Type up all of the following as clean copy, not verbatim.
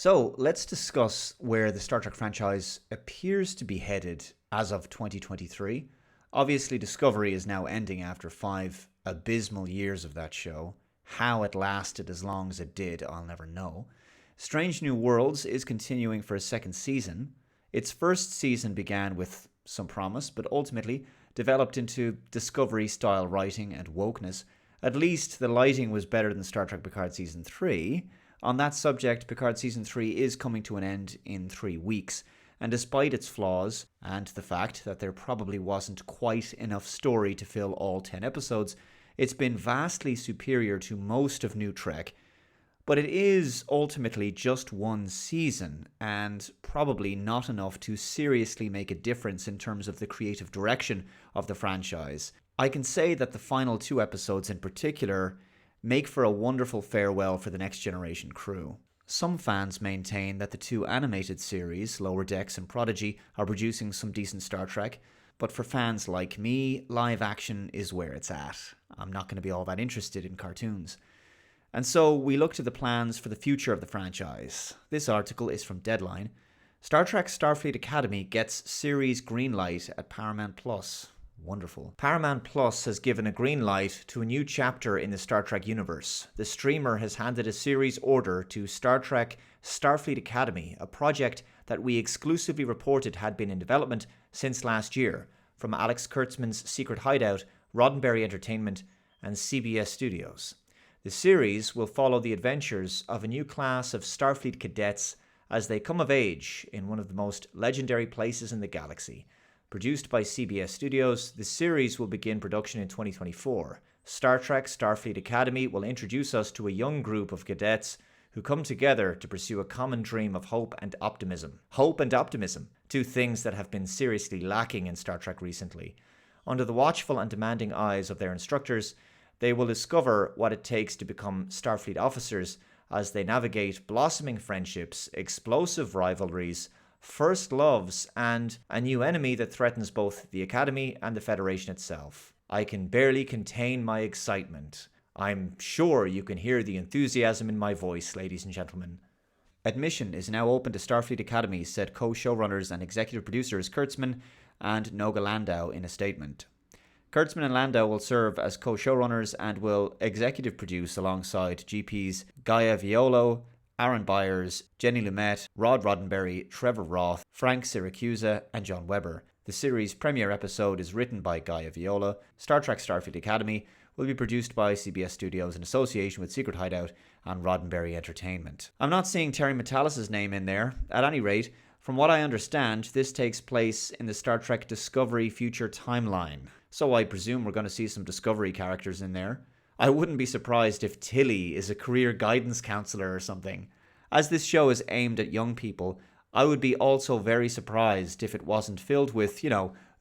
So let's discuss where the Star Trek franchise appears to be headed as of 2023. Obviously, Discovery is now ending after 5 abysmal years of that show. How it lasted as long as it did, I'll never know. Strange New Worlds is continuing for a second season. Its first season began with some promise, but ultimately developed into Discovery-style writing and wokeness. At least the lighting was better than Star Trek Picard Season 3. On that subject, Picard Season 3 is coming to an end in 3 weeks, and despite its flaws, and the fact that there probably wasn't quite enough story to fill all 10 episodes, it's been vastly superior to most of New Trek. But it is ultimately just one season, and probably not enough to seriously make a difference in terms of the creative direction of the franchise. I can say that the final 2 episodes in particular make for a wonderful farewell for the Next Generation crew. Some fans maintain that the 2 animated series, Lower Decks and Prodigy, are producing some decent Star Trek, but for fans like me, live action is where it's at. I'm not going to be all that interested in cartoons. And so we look to the plans for the future of the franchise. This article is from Deadline. Star Trek Starfleet Academy gets series green light at Paramount Plus. Wonderful. Paramount Plus has given a green light to a new chapter in the Star Trek universe. The streamer has handed a series order to Star Trek Starfleet Academy, a project that we exclusively reported had been in development since last year, from Alex Kurtzman's Secret Hideout, Roddenberry Entertainment, and CBS Studios. The series will follow the adventures of a new class of Starfleet cadets as they come of age in one of the most legendary places in the galaxy. Produced by CBS Studios, the series will begin production in 2024. Star Trek Starfleet Academy will introduce us to a young group of cadets who come together to pursue a common dream of hope and optimism. Hope and optimism, 2 things that have been seriously lacking in Star Trek recently. Under the watchful and demanding eyes of their instructors, they will discover what it takes to become Starfleet officers as they navigate blossoming friendships, explosive rivalries, first loves, and a new enemy that threatens both the Academy and the Federation itself. I can barely contain my excitement. I'm sure you can hear the enthusiasm in my voice, ladies and gentlemen. Admission is now open to Starfleet Academy, said co-showrunners and executive producers Kurtzman and Noga Landau in a statement. Kurtzman and Landau will serve as co-showrunners and will executive produce alongside GPs Gaia Violo, Aaron Byers, Jenny Lumet, Rod Roddenberry, Trevor Roth, Frank Siracusa, and John Webber. The series' premiere episode is written by Gaia Viola. Star Trek Starfleet Academy will be produced by CBS Studios in association with Secret Hideout and Roddenberry Entertainment. I'm not seeing Terry Matalas' name in there. At any rate, from what I understand, this takes place in the Star Trek Discovery future timeline. So I presume we're going to see some Discovery characters in there. I wouldn't be surprised if Tilly is a career guidance counselor or something. As this show is aimed at young people, I would be also very surprised if it wasn't filled with,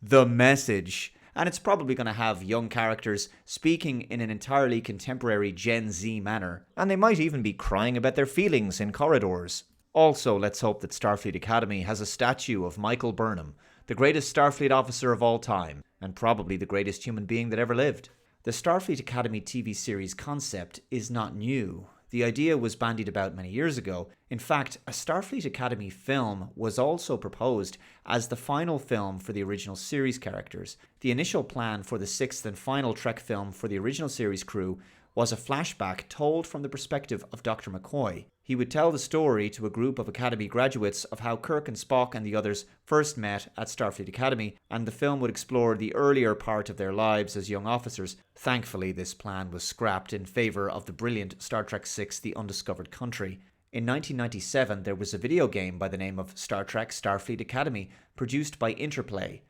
the message. And it's probably going to have young characters speaking in an entirely contemporary Gen Z manner. And they might even be crying about their feelings in corridors. Also, let's hope that Starfleet Academy has a statue of Michael Burnham, the greatest Starfleet officer of all time, and probably the greatest human being that ever lived. The Starfleet Academy TV series concept is not new. The idea was bandied about many years ago. In fact, a Starfleet Academy film was also proposed as the final film for the original series characters. The initial plan for the 6th and final Trek film for the original series crew was a flashback told from the perspective of Dr. McCoy. He would tell the story to a group of Academy graduates of how Kirk and Spock and the others first met at Starfleet Academy, and the film would explore the earlier part of their lives as young officers. Thankfully, this plan was scrapped in favour of the brilliant Star Trek VI: The Undiscovered Country. In 1997, there was a video game by the name of Star Trek Starfleet Academy, produced by Interplay.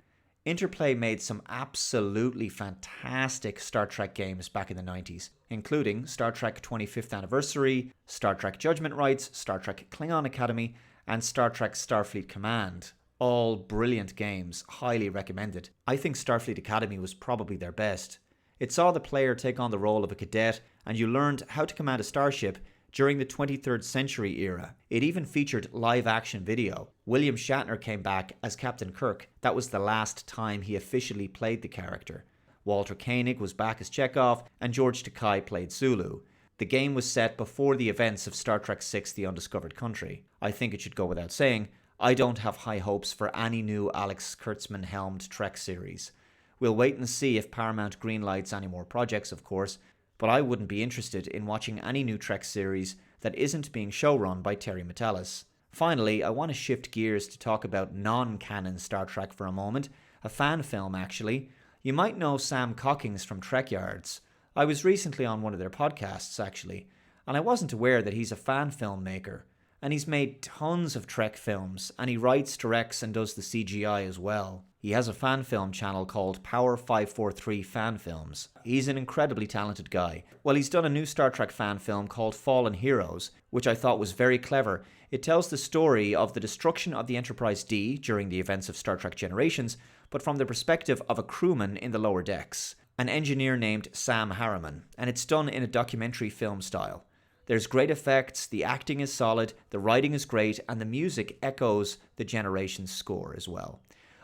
Interplay made some absolutely fantastic Star Trek games back in the 90s, including Star Trek 25th Anniversary, Star Trek Judgment Rights, Star Trek Klingon Academy, and Star Trek Starfleet Command. All brilliant games, highly recommended. I think Starfleet Academy was probably their best. It saw the player take on the role of a cadet, and you learned how to command a starship during the 23rd century era. It even featured live-action video. William Shatner came back as Captain Kirk. That was the last time he officially played the character. Walter Koenig was back as Chekhov, and George Takei played Sulu. The game was set before the events of Star Trek VI: The Undiscovered Country. I think it should go without saying, I don't have high hopes for any new Alex Kurtzman-helmed Trek series. We'll wait and see if Paramount greenlights any more projects, of course, but I wouldn't be interested in watching any new Trek series that isn't being showrun by Terry Matalas. Finally, I want to shift gears to talk about non-canon Star Trek for a moment, a fan film actually. You might know Sam Cockings from Trek Yards. I was recently on one of their podcasts actually, and I wasn't aware that he's a fan filmmaker. And he's made tons of Trek films, and he writes, directs, and does the CGI as well. He has a fan film channel called Power 543 Fan Films. He's an incredibly talented guy. Well, he's done a new Star Trek fan film called Fallen Heroes, which I thought was very clever. It tells the story of the destruction of the Enterprise D during the events of Star Trek Generations, but from the perspective of a crewman in the lower decks, an engineer named Sam Harriman, and it's done in a documentary film style. There's great effects, the acting is solid, the writing is great, and the music echoes the Generations score as well.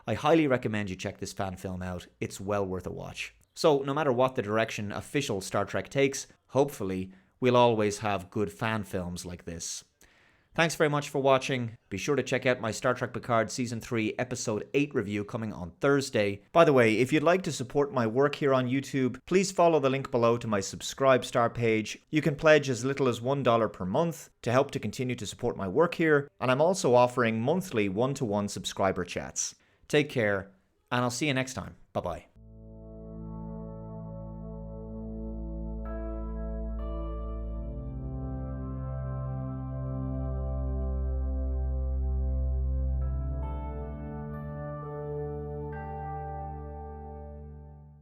I highly recommend you check this fan film out. It's well worth a watch. So, no matter what the direction official Star Trek takes, hopefully, we'll always have good fan films like this. Thanks very much for watching. Be sure to check out my Star Trek Picard Season 3 Episode 8 review coming on Thursday. By the way, if you'd like to support my work here on YouTube, please follow the link below to my Subscribe Star page. You can pledge as little as $1 per month to help to continue to support my work here, and I'm also offering monthly one-to-one subscriber chats. Take care, and I'll see you next time. Bye-bye.